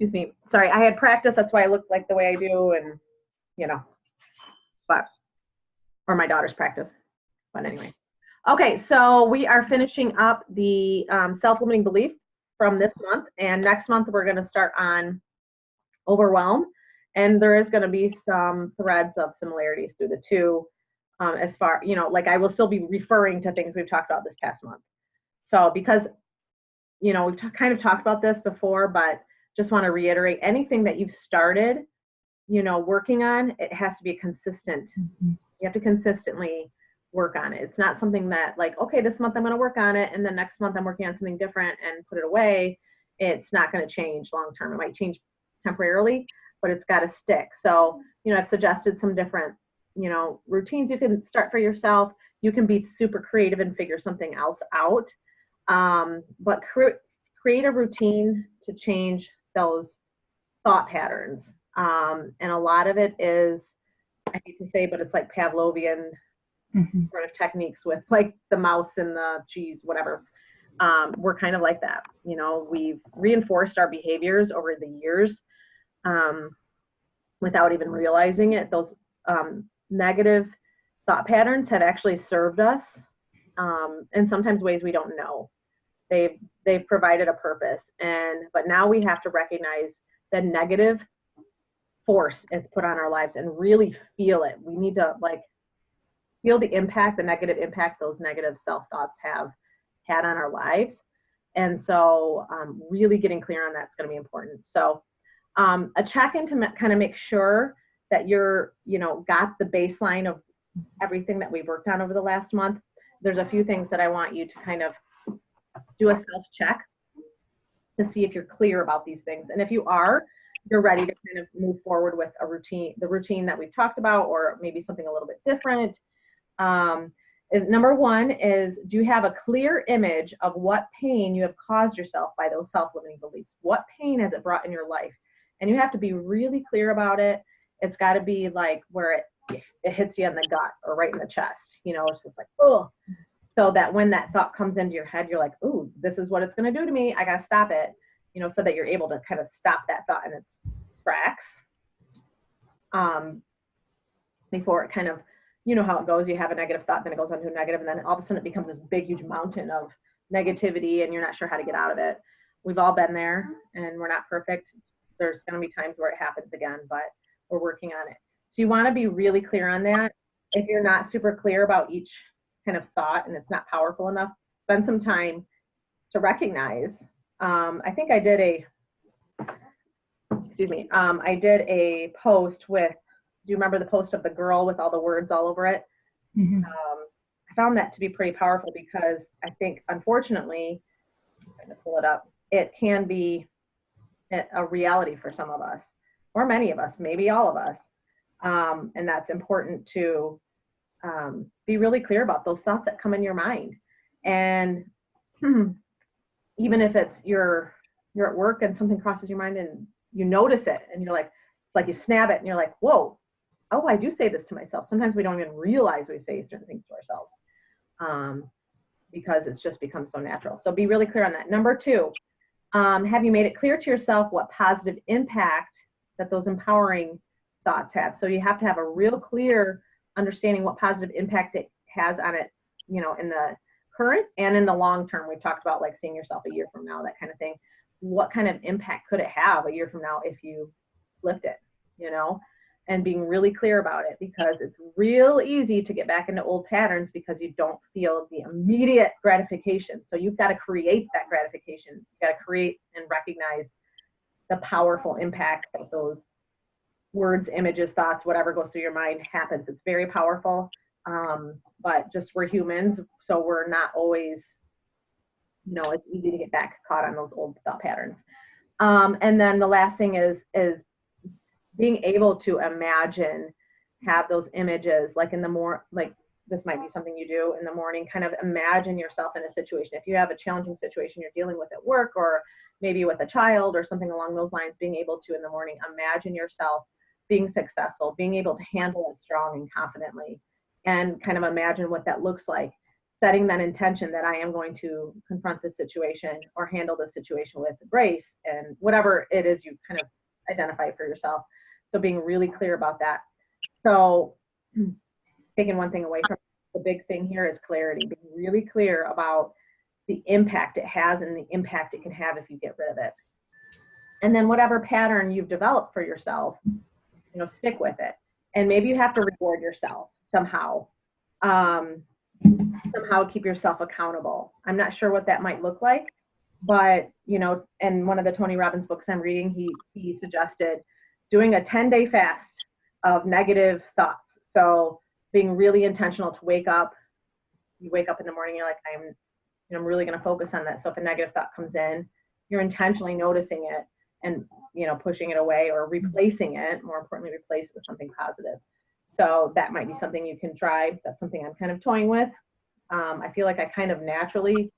Excuse me. Sorry, I had practice. That's why I look like the way I do, and you know, but or my daughter's practice. But anyway, okay. So we are finishing up the self-limiting belief from this month, and next month we're going to start on overwhelm, and there is going to be some threads of similarities through the two. As far like I will still be referring to things we've talked about this past month. So because we've kind of talked about this before, but just want to reiterate, anything that you've started, working on, it has to be consistent. You have to consistently work on it. It's not something that like, okay, this month I'm going to work on it, and then next month I'm working on something different and put it away. It's not going to change long term. It might change temporarily, but it's got to stick. So, I've suggested some different, routines you can start for yourself. You can be super creative and figure something else out. But create a routine to change those thought patterns. And a lot of it is, I hate to say, but it's like Pavlovian sort of techniques with like the mouse and the cheese, whatever. We're kind of like that. We've reinforced our behaviors over the years without even realizing it. Those negative thought patterns have actually served us in sometimes ways we don't know. They've provided a purpose, but now we have to recognize the negative force it's put on our lives and really feel it. We need to like feel the impact, the negative impact those negative self-thoughts have had on our lives. And so really getting clear on that's going to be important. So a check-in to kind of make sure that you're, got the baseline of everything that we've worked on over the last month. There's a few things that I want you to kind of do a self-check to see if you're clear about these things. And if you are, you're ready to kind of move forward with a routine, the routine that we've talked about, or maybe something a little bit different. Number one is, do you have a clear image of what pain you have caused yourself by those self-limiting beliefs? What pain has it brought in your life? And you have to be really clear about it. It's got to be like where it hits you in the gut or right in the chest. It's just like, oh. So that when that thought comes into your head, you're like, ooh, this is what it's going to do to me. I got to stop it, so that you're able to kind of stop that thought in its tracks. Before it kind of, how it goes, you have a negative thought, then it goes on to a negative, and then all of a sudden it becomes this big, huge mountain of negativity, and you're not sure how to get out of it. We've all been there, and we're not perfect. There's going to be times where it happens again, but we're working on it. So you want to be really clear on that. If you're not super clear about each kind of thought and it's not powerful enough, spend some time to recognize. I think I did a post with, do you remember the post of the girl with all the words all over it? I found that to be pretty powerful because I think, unfortunately, I'm trying to pull it up, it can be a reality for some of us, or many of us, maybe all of us. And that's important to be really clear about those thoughts that come in your mind. And even if it's you're at work and something crosses your mind and you notice it and you're like, it's like you snap it and you're like, whoa, oh, I do say this to myself. Sometimes we don't even realize we say certain things to ourselves because it's just become so natural. So be really clear on that. Number two, have you made it clear to yourself what positive impact that those empowering thoughts have? So you have to have a real clear understanding what positive impact it has on it, in the current and in the long term. We've talked about like seeing yourself a year from now, that kind of thing. What kind of impact could it have a year from now if you flipped it, and being really clear about it, because it's real easy to get back into old patterns because you don't feel the immediate gratification. So you've got to create that gratification. You've got to create and recognize the powerful impact that those words, images, thoughts, whatever goes through your mind happens. It's very powerful, but just we're humans, so we're not always, it's easy to get back caught on those old thought patterns. And then the last thing is being able to imagine, have those images, like this might be something you do in the morning, kind of imagine yourself in a situation. If you have a challenging situation you're dealing with at work, or maybe with a child or something along those lines, being able to in the morning imagine yourself being successful, being able to handle it strong and confidently, and kind of imagine what that looks like. setting that intention that I am going to confront this situation or handle this situation with grace and whatever it is you kind of identify for yourself. So being really clear about that. So taking one thing away from the big thing here is clarity, being really clear about the impact it has and the impact it can have if you get rid of it. And then whatever pattern you've developed for yourself, stick with it. And maybe you have to reward yourself somehow. Somehow keep yourself accountable. I'm not sure what that might look like, but in one of the Tony Robbins books I'm reading, he suggested doing a 10-day fast of negative thoughts. So being really intentional to wake up. You wake up in the morning, you're like, I'm really going to focus on that. So if a negative thought comes in, you're intentionally noticing it and pushing it away or replacing it. More importantly, replace it with something positive. So that might be something you can try. That's something I'm kind of toying with. I feel like I kind of naturally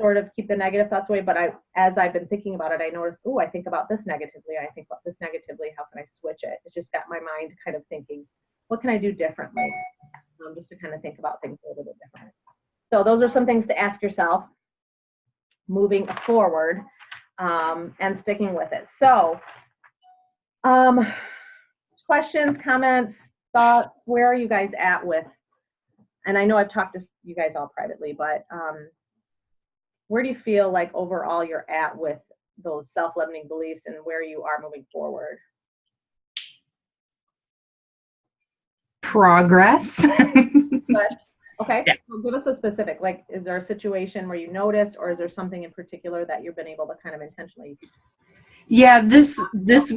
sort of keep the negative thoughts away, but as I've been thinking about it, I noticed, I think about this negatively. I think about this negatively. How can I switch it? It just got my mind kind of thinking, what can I do differently? Just to kind of think about things a little bit different. So those are some things to ask yourself moving forward and sticking with it. So questions, comments, thoughts, where are you guys at with, and I know I've talked to you guys all privately, but where do you feel like overall you're at with those self-limiting beliefs and where you are moving forward? Progress. Good. Okay. Yeah. So give us a specific, like, is there a situation where you noticed, or is there something in particular that you've been able to kind of intentionally? Yeah, this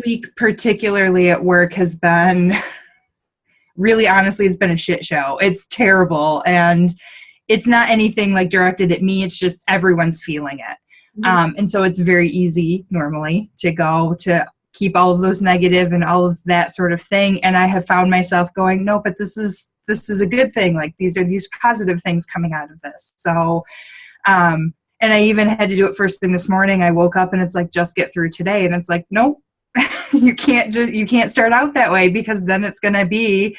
week, particularly at work, has been really, honestly, it's been a shit show. It's terrible. And it's not anything like directed at me. It's just everyone's feeling it. Mm-hmm. And so it's very easy normally to go to keep all of those negative and all of that sort of thing. And I have found myself going, no, but this is a good thing. Like these are these positive things coming out of this. So, and I even had to do it first thing this morning. I woke up and it's like, just get through today. And it's like, nope, you can't start out that way, because then it's going to be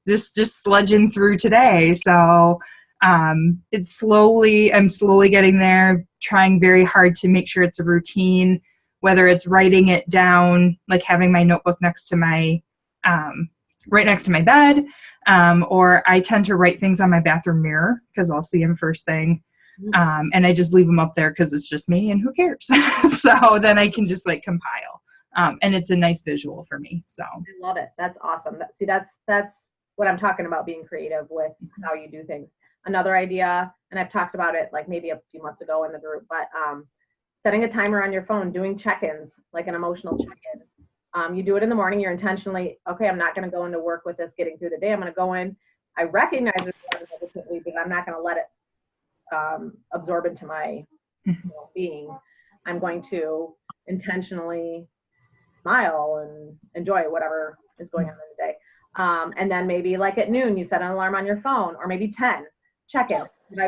just sludging through today. So, I'm slowly getting there, trying very hard to make sure it's a routine, whether it's writing it down, like having my notebook next to my, right next to my bed, or I tend to write things on my bathroom mirror because I'll see them first thing. And I just leave them up there because it's just me and who cares? So then I can just like compile. And it's a nice visual for me. So I love it. That's awesome. That's what I'm talking about, being creative with how you do things. Another idea, and I've talked about it like maybe a few months ago in the group, but setting a timer on your phone, doing check-ins, like an emotional check-in. You do it in the morning. You're intentionally, okay, I'm not going to go into work with this getting through the day. I'm going to go in. I recognize it negatively, but I'm not going to let it absorb into my being. I'm going to intentionally smile and enjoy whatever is going on in the day. And then maybe like at noon, you set an alarm on your phone, or maybe 10. Check in. Have I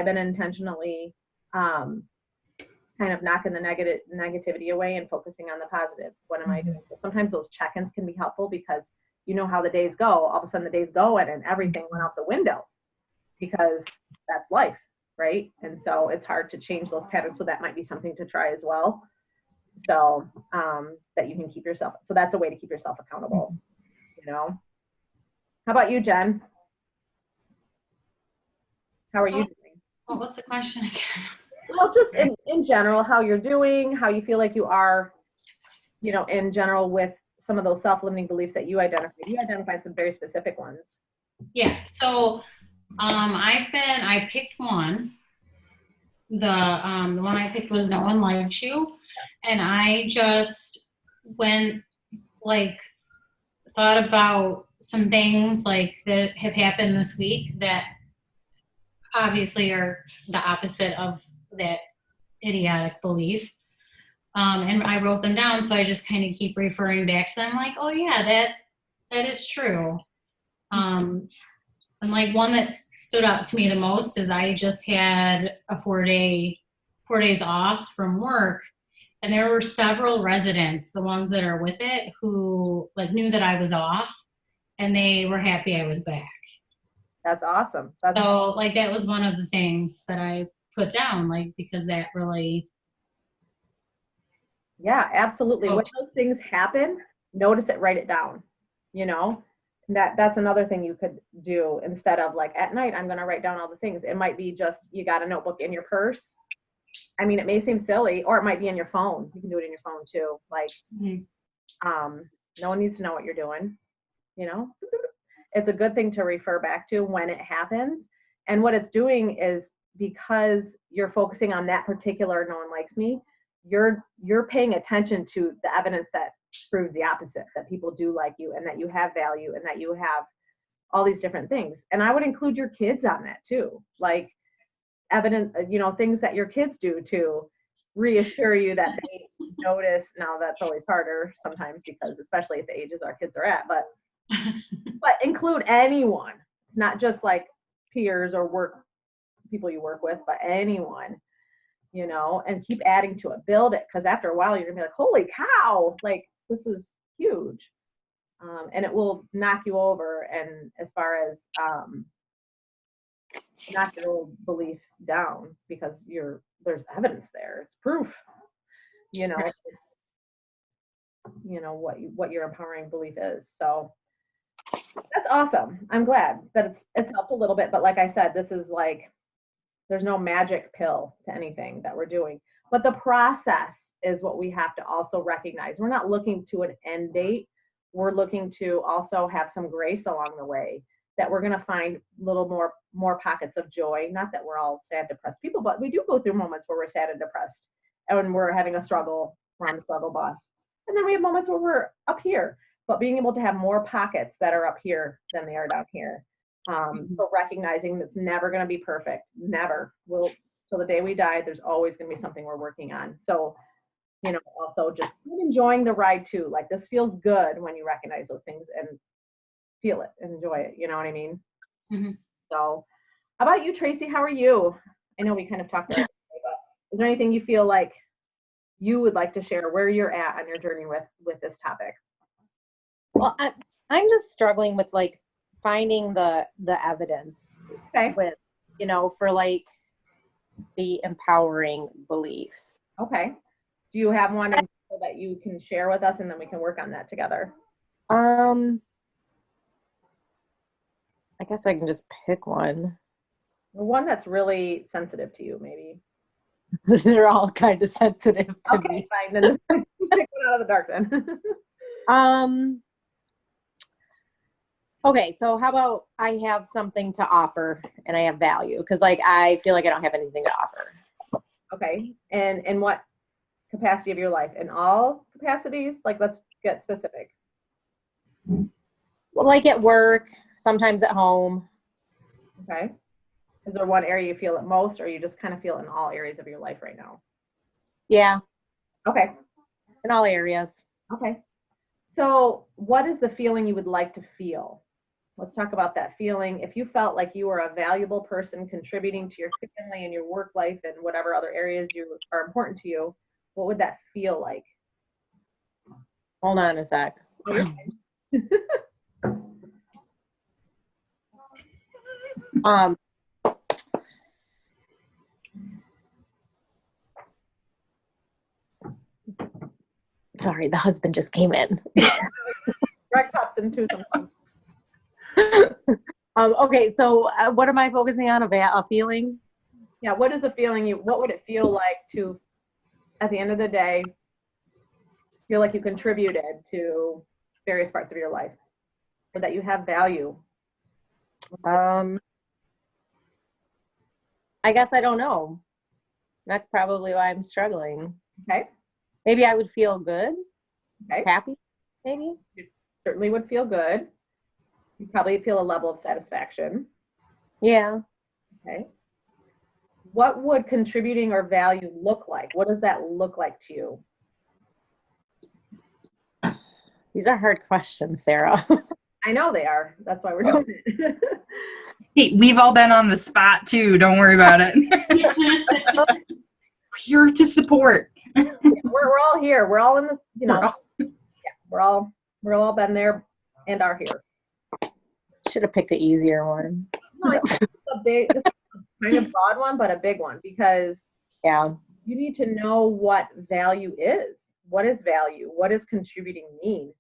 been intentionally kind of knocking the negativity away and focusing on the positive? What am I doing? So sometimes those check-ins can be helpful because you know how the days go. All of a sudden the days go and everything went out the window because that's life, right? And so it's hard to change those patterns. So that might be something to try as well. So that you can keep yourself. So that's a way to keep yourself accountable. How about you, Jen? How are you doing? What was the question again? Well, just in general, how you're doing, how you feel like you are, in general with some of those self-limiting beliefs that you identified. You identified some very specific ones. Yeah. So I picked one. The one I picked was no one likes you. And I just thought about some things like that have happened this week that obviously are the opposite of that idiotic belief. And I wrote them down, so I just kind of keep referring back to them like, oh yeah, that is true. And like one that stood out to me the most is I just had a 4 days off from work, and there were several residents, the ones that are with it, who like knew that I was off, and they were happy I was back. That's awesome. So like that was one of the things that I put down, like, because that really. Yeah, absolutely. When those things happen, notice it, write it down. You know, that's another thing you could do instead of like at night, I'm going to write down all the things. It might be just you got a notebook in your purse. I mean, it may seem silly, or it might be in your phone. You can do it in your phone too. Like, no one needs to know what you're doing. You know, it's a good thing to refer back to when it happens. And what it's doing is, because you're focusing on that particular no one likes me, you're paying attention to the evidence that proves the opposite, that people do like you and that you have value and that you have all these different things. And I would include your kids on that too. Like evidence, you know, things that your kids do to reassure you that they notice. Now that's always harder sometimes, because especially at the ages our kids are at, but include anyone, not just like peers or work people you work with, but anyone, you know, and keep adding to it, build it. Because after a while, you're gonna be like, holy cow, like this is huge. And it will knock you over. And as far as knock your old belief down, because there's evidence there, it's proof, you know, what your empowering belief is. So that's awesome. I'm glad that it's helped a little bit. But like I said, this is like, there's no magic pill to anything that we're doing. But the process is what we have to also recognize. We're not looking to an end date. We're looking to also have some grace along the way, that we're going to find little more pockets of joy. Not that we're all sad, depressed people, but we do go through moments where we're sad and depressed, and when we're having a struggle, we're on the struggle bus. And then we have moments where we're up here, but being able to have more pockets that are up here than they are down here. So recognizing that's never going to be perfect, never. Till the day we die, there's always going to be something we're working on. So, you know, also just enjoying the ride too. Like, this feels good when you recognize those things and feel it and enjoy it. You know what I mean? Mm-hmm. So how about you, Tracy? How are you? I know we kind of talked about it, but is there anything you feel like you would like to share where you're at on your journey with this topic? Well, I'm just struggling with like finding the evidence with, you know, for like the empowering beliefs. Okay. Do you have one that you can share with us, and then we can work on that together? I guess I can just pick one. One that's really sensitive to you, maybe. They're all kind of sensitive to me. Fine. Then pick one out of the dark then. Okay, so how about I have something to offer and I have value? Because like I feel like I don't have anything to offer. Okay. And in what capacity of your life? In all capacities? Like, let's get specific. Well, like at work, sometimes at home. Okay. Is there one area you feel it most, or you just kind of feel it in all areas of your life right now? Yeah. Okay. In all areas. Okay. So what is the feeling you would like to feel? Let's talk about that feeling. If you felt like you were a valuable person contributing to your family and your work life and whatever other areas you are important to you, what would that feel like? Hold on a sec. Sorry, the husband just came in. Greg pops in too sometimes. Okay, so what am I focusing on? A feeling? Yeah, what is the feeling what would it feel like to, at the end of the day, feel like you contributed to various parts of your life, or that you have value? I guess I don't know. That's probably why I'm struggling. Okay. Maybe I would feel good. Okay. Happy, maybe. You certainly would feel good. You probably feel a level of satisfaction. Yeah. Okay. What would contributing or value look like? What does that look like to you? These are hard questions, Sarah. I know they are. That's why we're doing it. Hey, we've all been on the spot too. Don't worry about it. We're here to support. Yeah, we're all here. We're all in this, you know. We're all been there and are here. Should have picked an easier one. No, I think this is a kind of broad one, but a big one, because Yeah. you need to know what value is. What is value? What does contributing mean?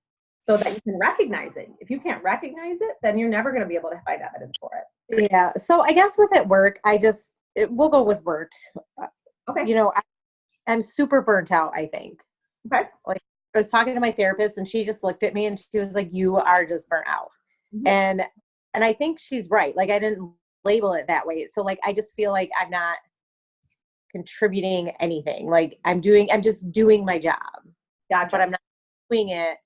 So that you can recognize it. If you can't recognize it, then you're never going to be able to find evidence for it. Yeah. So I guess with at work, we'll go with work. Okay. You know, I'm super burnt out, I think. Okay. Like, I was talking to my therapist and she just looked at me and she was like, you are just burnt out. Mhm. And I think she's right. Like, I didn't label it that way. So like, I just feel like I'm not contributing anything. Like I'm just doing my job, Gotcha. but I'm not doing it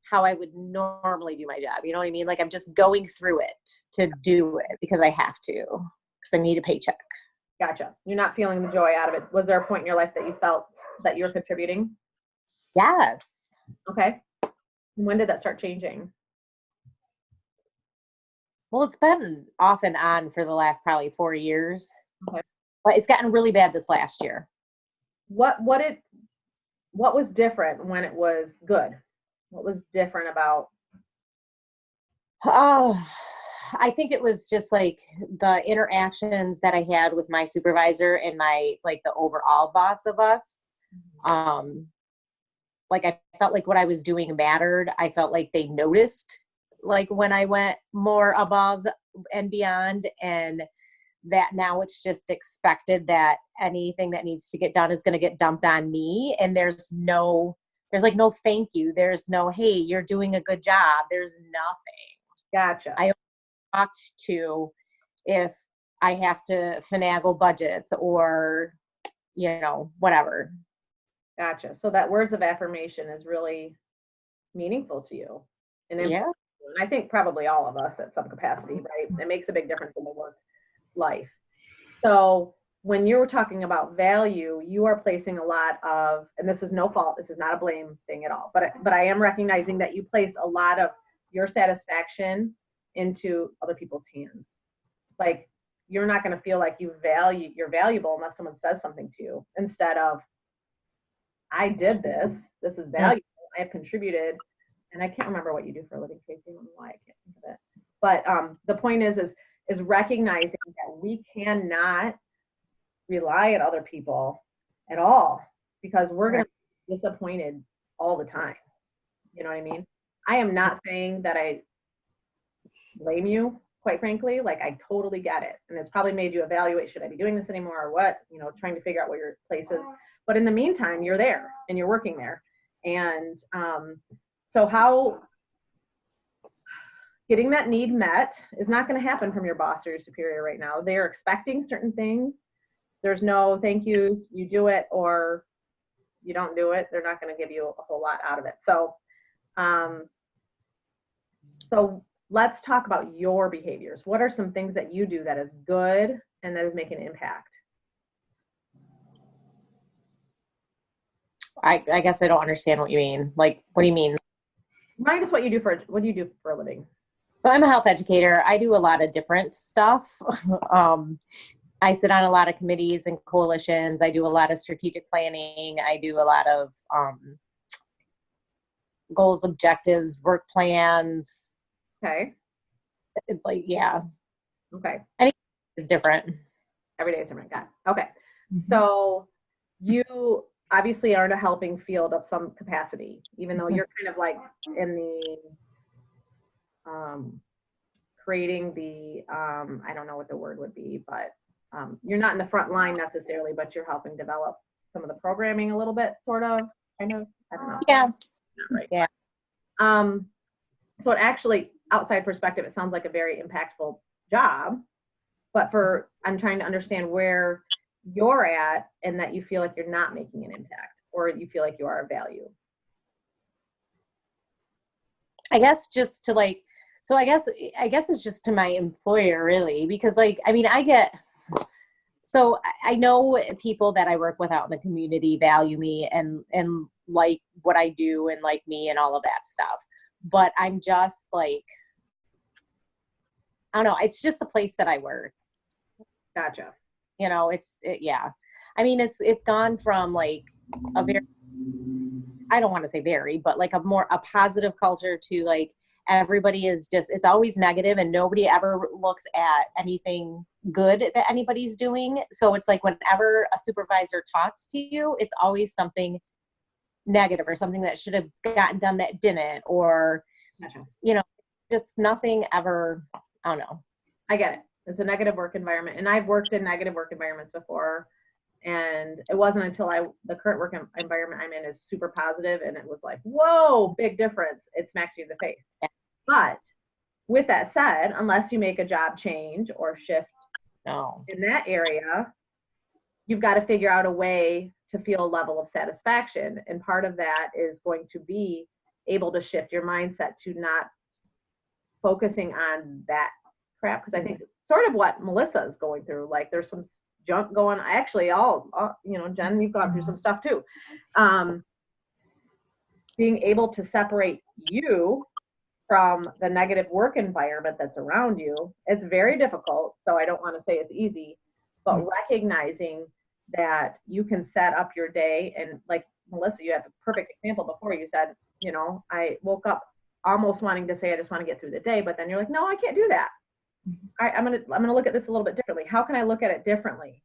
how I would normally do my job. You know what I mean? Like I'm just going through it to do it because I have to, because I need a paycheck. Gotcha. You're not feeling the joy out of it. Was there a point in your life that you felt that you were contributing? Yes. Okay. When did that start changing? Well, it's been off and on for the last probably 4 years. Okay. But it's gotten really bad this last year. What was different when it was good? What was different about? Oh, I think it was just like the interactions that I had with my supervisor and my, like the overall boss of us. Like I felt like what I was doing mattered. I felt like they noticed like when I went more above and beyond, and that now it's just expected that anything that needs to get done is going to get dumped on me. And there's like no thank you. There's no, hey, you're doing a good job. There's nothing. Gotcha. I talked to if I have to finagle budgets or, whatever. Gotcha. So that words of affirmation is really meaningful to you. And Yeah. I think probably all of us at some capacity, right? It makes a big difference in the work life. So when you're talking about value, you are placing a lot of, and this is no fault, this is not a blame thing at all, but I am recognizing that you place a lot of your satisfaction into other people's hands. Like you're not going to feel like you're valuable unless someone says something to you, instead of, I did this is valuable, I have contributed. And I can't remember what you do for a living, Tracy. I don't know why I can't think of it. But the point is recognizing that we cannot rely on other people at all, because we're going to be disappointed all the time. You know what I mean? I am not saying that I blame you, quite frankly. Like I totally get it. And it's probably made you evaluate, should I be doing this anymore or what? Trying to figure out what your place is. But in the meantime, you're there and you're working there. And so how getting that need met is not going to happen from your boss or your superior right now. They're expecting certain things. There's no thank yous. You do it or you don't do it. They're not going to give you a whole lot out of it. So, so let's talk about your behaviors. What are some things that you do that is good and that is making an impact? I guess I don't understand what you mean. Like, what do you mean? Remind us what do you do for a living? So I'm a health educator. I do a lot of different stuff. I sit on a lot of committees and coalitions. I do a lot of strategic planning. I do a lot of goals, objectives, work plans. Okay. Like, yeah. Okay. Anything is different. Every day is different. Got it. Okay. Mm-hmm. So you obviously are in a helping field of some capacity, even though you're kind of like in the creating the I don't know what the word would be, but you're not in the front line necessarily, but you're helping develop some of the programming a little bit, sort of, kind of. I don't know. Yeah. Right. Yeah. So it actually, outside perspective, it sounds like a very impactful job, but I'm trying to understand where you're at and that you feel like you're not making an impact, or you feel like you are of value. I guess just to like, so I guess it's just to my employer really, because like, I mean, so I know people that I work with out in the community value me and like what I do and like me and all of that stuff. But I'm just like, I don't know. It's just the place that I work. Gotcha. Yeah. I mean, it's gone from like a very, I don't want to say very, but like a positive culture to like everybody is just, it's always negative and nobody ever looks at anything good that anybody's doing. So it's like whenever a supervisor talks to you, it's always something negative or something that should have gotten done that didn't, or, you know, just nothing ever, I don't know. I get it. It's a negative work environment. And I've worked in negative work environments before. And it wasn't until the current work environment I'm in is super positive, and it was like, whoa, big difference. It smacks you in the face. Yeah. But with that said, unless you make a job change or shift No. in that area, you've got to figure out a way to feel a level of satisfaction. And part of that is going to be able to shift your mindset to not focusing on that crap. Because I think sort of what Melissa is going through, like there's some junk going, actually all, you know, Jen, you've gone through some stuff too. Being able to separate you from the negative work environment that's around you, it's very difficult. So I don't want to say it's easy, but recognizing that you can set up your day. And like Melissa, you have a perfect example before. You said, you know, I woke up almost wanting to say I just want to get through the day, but then you're like, no, I can't do that. I'm gonna look at this a little bit differently. How can I look at it differently?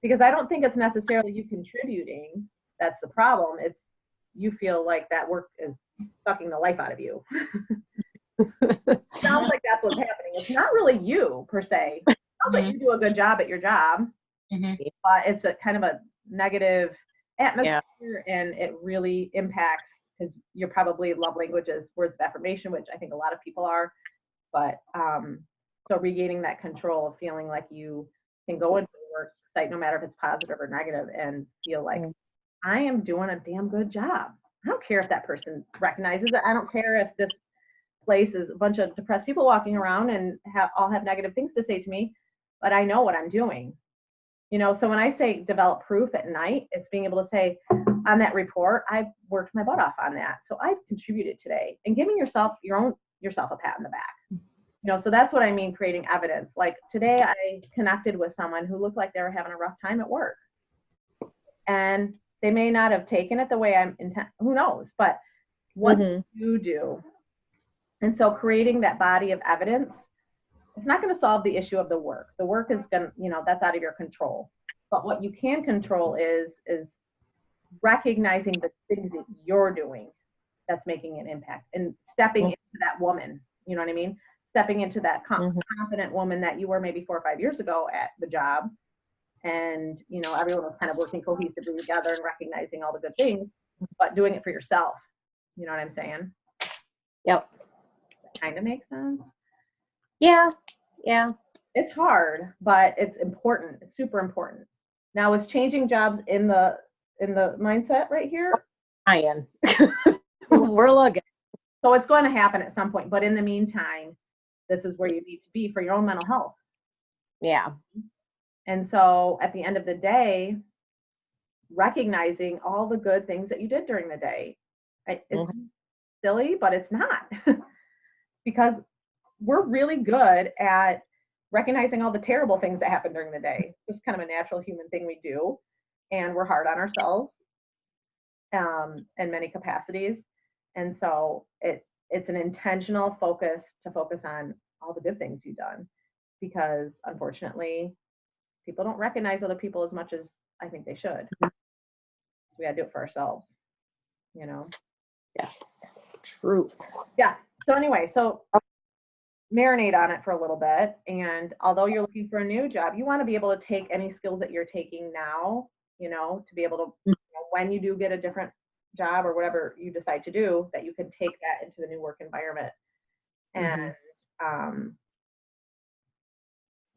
Because I don't think it's necessarily you contributing that's the problem. It's you feel like that work is sucking the life out of you. Sounds like that's what's happening. It's not really you per se. It sounds like you do a good job at your job, but it's a kind of a negative atmosphere, and it really impacts, because you're probably love languages, words of affirmation, which I think a lot of people are. But so regaining that control of feeling like you can go into the work site, no matter if it's positive or negative, and feel like I am doing a damn good job. I don't care if that person recognizes it. I don't care if this place is a bunch of depressed people walking around and all have negative things to say to me, but I know what I'm doing. You know, so when I say develop proof at night, it's being able to say on that report, I've worked my butt off on that. So I've contributed today, and giving yourself a pat on the back. You know, so that's what I mean, creating evidence. Like today I connected with someone who looked like they were having a rough time at work. And they may not have taken it the way I'm intent, who knows, but what do you do? And so creating that body of evidence, it's not going to solve the issue of the work. The work is going to, you know, that's out of your control. But what you can control is recognizing the things that you're doing that's making an impact, and stepping into that woman, you know what I mean? Stepping into that confident woman that you were maybe 4 or 5 years ago at the job. And, you know, everyone was kind of working cohesively together and recognizing all the good things, but doing it for yourself. You know what I'm saying? Yep. That kind of makes sense. Yeah. Yeah. It's hard, but it's important. It's super important. Now, is changing jobs in the mindset right here? I am. We're looking. So it's going to happen at some point, but in the meantime, this is where you need to be for your own mental health. Yeah. And so at the end of the day, recognizing all the good things that you did during the day. It's silly, but it's not. Because we're really good at recognizing all the terrible things that happen during the day. It's kind of a natural human thing we do. And we're hard on ourselves in many capacities. And so it's an intentional focus to focus on all the good things you've done, because unfortunately, people don't recognize other people as much as I think they should. We gotta do it for ourselves, you know? Yes. Truth. Yeah. So anyway, marinate on it for a little bit. And although you're looking for a new job, you want to be able to take any skills that you're taking now, you know, to be able to, you know, when you do get a different job or whatever you decide to do, that you can take that into the new work environment and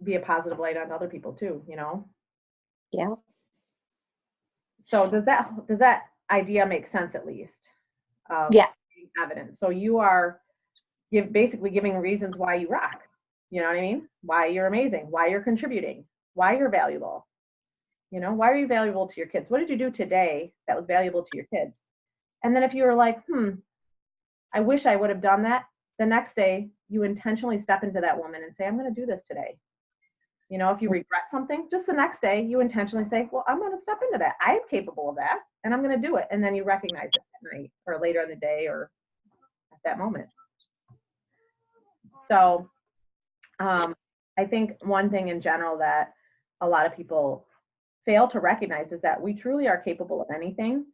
be a positive light on other people too, you know? Yeah. So does that idea make sense at least? Yes. Evidence. So you are basically giving reasons why you rock. You know what I mean? Why you're amazing, why you're contributing, why you're valuable. You know, why are you valuable to your kids? What did you do today that was valuable to your kids? And then if you were like, I wish I would have done that, the next day you intentionally step into that woman and say, I'm going to do this today. You know, if you regret something, just the next day you intentionally say, well, I'm going to step into that. I'm capable of that, and I'm going to do it. And then you recognize it at night or later in the day or at that moment. So I think one thing in general that a lot of people fail to recognize is that we truly are capable of anything.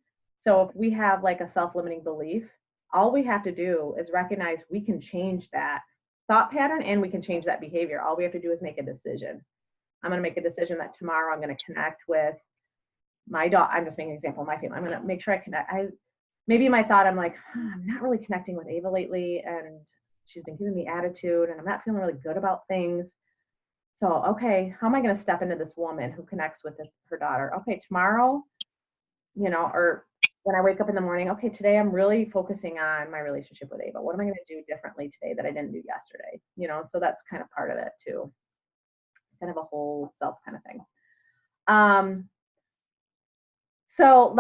So if we have like a self-limiting belief, all we have to do is recognize we can change that thought pattern and we can change that behavior. All we have to do is make a decision. I'm going to make a decision that tomorrow I'm going to connect with my daughter. I'm just making an example of my family. I'm going to make sure I connect. Maybe my thought, I'm like, I'm not really connecting with Ava lately, and she's been giving me attitude, and I'm not feeling really good about things. So, okay, how am I going to step into this woman who connects with her daughter? Okay, tomorrow, or when I wake up in the morning, okay, today I'm really focusing on my relationship with Ava. What am I going to do differently today that I didn't do yesterday? So that's kind of part of it too. Kind of a whole self kind of thing. So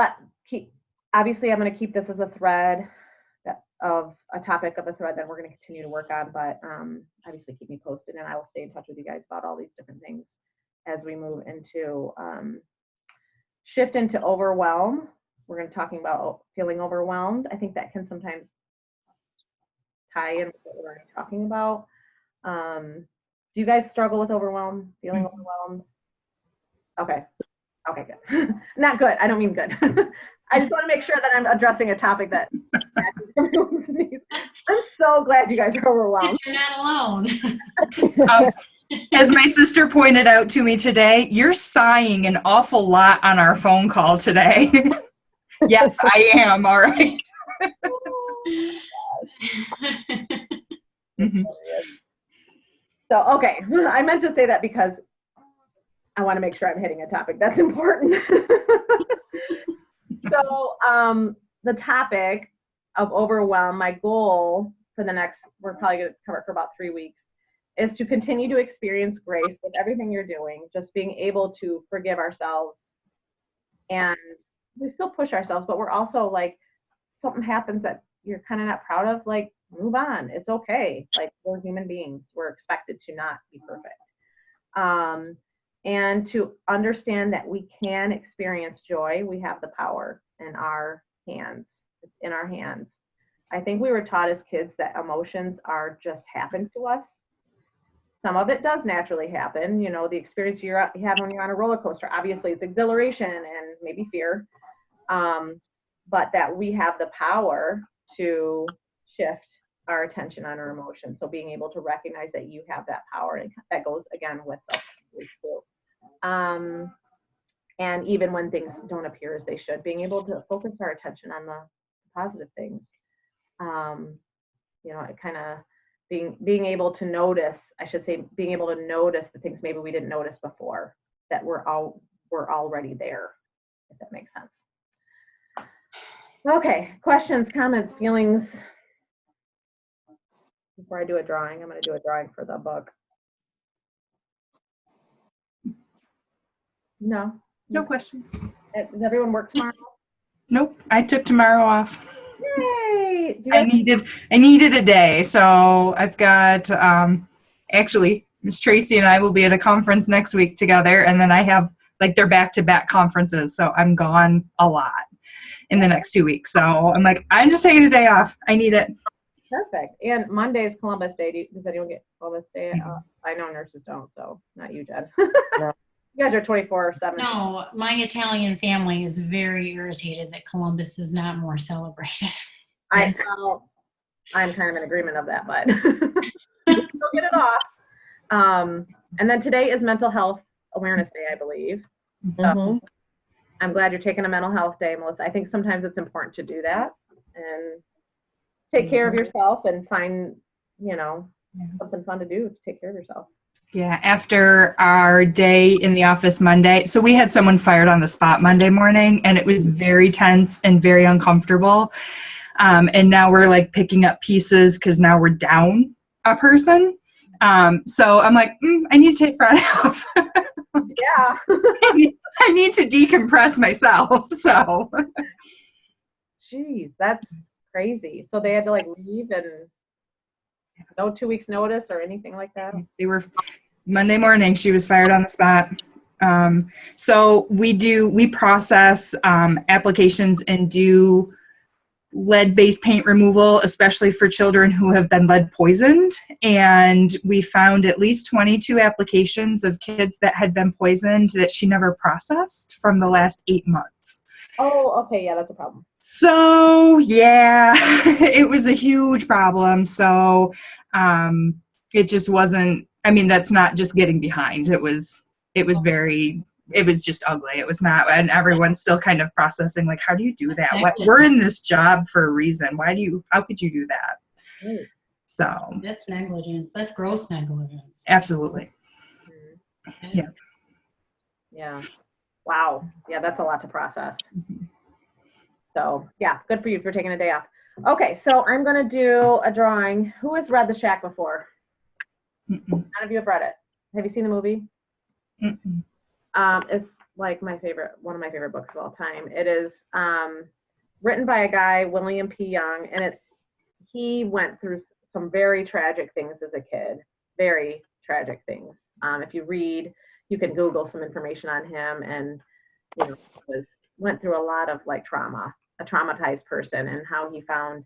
obviously I'm going to keep this as a thread of a topic of a thread that we're going to continue to work on, but obviously keep me posted, and I will stay in touch with you guys about all these different things as we move into shift into overwhelm. We're going to be talking about feeling overwhelmed. I think that can sometimes tie in with what we're already talking about. Do you guys struggle with overwhelm, feeling overwhelmed? Okay, good. Not good. I don't mean good. I just want to make sure that I'm addressing a topic that everyone's needs. I'm so glad you guys are overwhelmed. You're not alone. As my sister pointed out to me today, you're sighing an awful lot on our phone call today. Yes, I am. All right. Mm-hmm. So, okay, I meant to say that because I want to make sure I'm hitting a topic that's important. So, the topic of overwhelm, my goal for the next, we're probably going to cover it for about 3 weeks, is to continue to experience grace with everything you're doing, just being able to forgive ourselves. And we still push ourselves, but we're also like, something happens that you're kind of not proud of, like, move on. It's okay. Like, we're human beings. We're expected to not be perfect. And to understand that we can experience joy. We have the power in our hands. It's in our hands. I think we were taught as kids that emotions are just happen to us. Some of it does naturally happen. The experience you have when you're on a roller coaster, obviously it's exhilaration and maybe fear. But that we have the power to shift our attention on our emotions. So being able to recognize that you have that power, and that goes again with self-belief too. And even when things don't appear as they should, being able to focus our attention on the positive things. It kind of being able to notice, I should say, being able to notice the things maybe we didn't notice before that were already there, if that makes sense. Okay, questions, comments, feelings. Before I do a drawing, I'm going to do a drawing for the book. No questions. Does everyone work tomorrow? Nope, I took tomorrow off. Yay! I needed a day, so I've got actually Miss Tracy and I will be at a conference next week together, and then I have they're back-to-back conferences, so I'm gone a lot in the next 2 weeks. So I'm like, I'm just taking a day off. I need it. Perfect. And Monday is Columbus Day. Does anyone get Columbus Day? I know nurses don't, so not you, Jen. No. You guys are 24/7. No, my Italian family is very irritated that Columbus is not more celebrated. I'm kind of in agreement of that, but we'll get it off. And then today is Mental Health Awareness Day, I believe. So I'm glad you're taking a mental health day, Melissa. I think sometimes it's important to do that and take care of yourself and find, something fun to do to take care of yourself. Yeah, after our day in the office Monday, so we had someone fired on the spot Monday morning, and it was very tense and very uncomfortable. And now we're picking up pieces because now we're down a person. So I'm like, I need to take Friday off. Yeah. I need to decompress myself. So. Jeez, that's crazy. So they had to leave and no 2 weeks notice or anything like that? They were Monday morning. She was fired on the spot. So we process applications and do lead-based paint removal, especially for children who have been lead poisoned. And we found at least 22 applications of kids that had been poisoned that she never processed from the last 8 months. Oh, okay. Yeah, that's a problem. So, yeah, it was a huge problem. So it just wasn't, I mean, that's not just getting behind. It was just ugly. It was not, and everyone's still kind of processing, like, how do you do that? What, we're in this job for a reason. How could you do that? Right. So That's negligence. That's gross negligence. absolutely. Okay. Yeah. Yeah. Wow. Yeah, that's a lot to process. Mhm. So yeah, good for you for taking a day off. Okay, so I'm gonna do a drawing. Who has read The Shack before? Mm-mm. None of you have read it. Have you seen the movie? Mm-mm. It's like one of my favorite books of all time. It is written by a guy, William P. Young, and he went through some very tragic things as a kid, very tragic things. If you read, you can Google some information on him, and went through a lot of like trauma, a traumatized person, and how he found,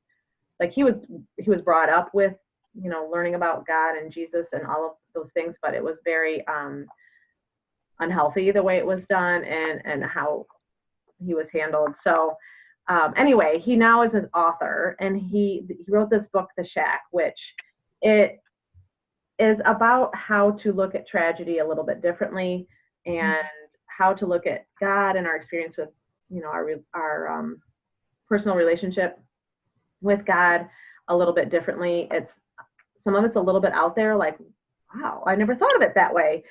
like, he was brought up with, learning about God and Jesus and all of those things, but it was very unhealthy the way it was done and how he was handled. So anyway, he now is an author, and he wrote this book, The Shack, which it is about how to look at tragedy a little bit differently, and how to look at God and our experience with, our personal relationship with God a little bit differently. Some of it's a little bit out there, like, wow, I never thought of it that way,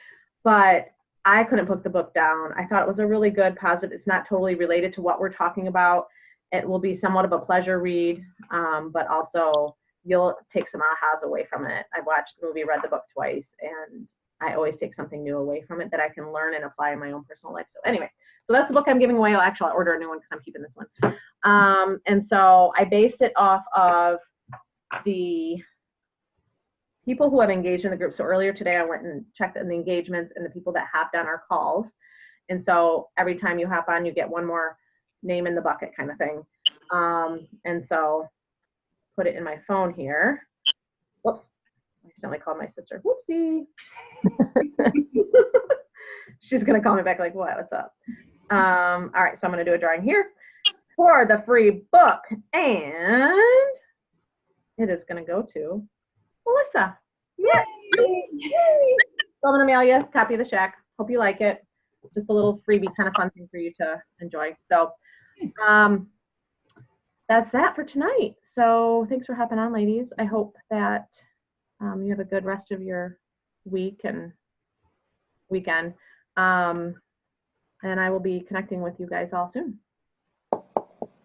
but I couldn't put the book down. I thought it was a really good, positive. It's not totally related to what we're talking about. It will be somewhat of a pleasure read, but also you'll take some ahas away from it. I've watched the movie, read the book twice, and I always take something new away from it that I can learn and apply in my own personal life. So anyway, so that's the book I'm giving away. I'll order a new one because I'm keeping this one. And so I based it off of the people who have engaged in the group. So earlier today, I went and checked on the engagements and the people that hopped on our calls. And so every time you hop on, you get one more name in the bucket kind of thing. And so put it in my phone here. Whoops. I accidentally called my sister. Whoopsie. She's going to call me back like, what? What's up? All right. So I'm going to do a drawing here for the free book. And it is going to go to Melissa. Yay! So I'm going to mail you a copy of The Shack. Hope you like it. Just a little freebie, kind of fun thing for you to enjoy. So that's that for tonight. So thanks for hopping on, ladies. I hope that you have a good rest of your week and weekend. And I will be connecting with you guys all soon.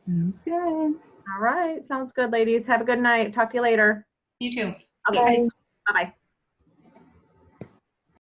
Sounds good. All right. Sounds good, ladies. Have a good night. Talk to you later. You too. Okay. Bye-bye.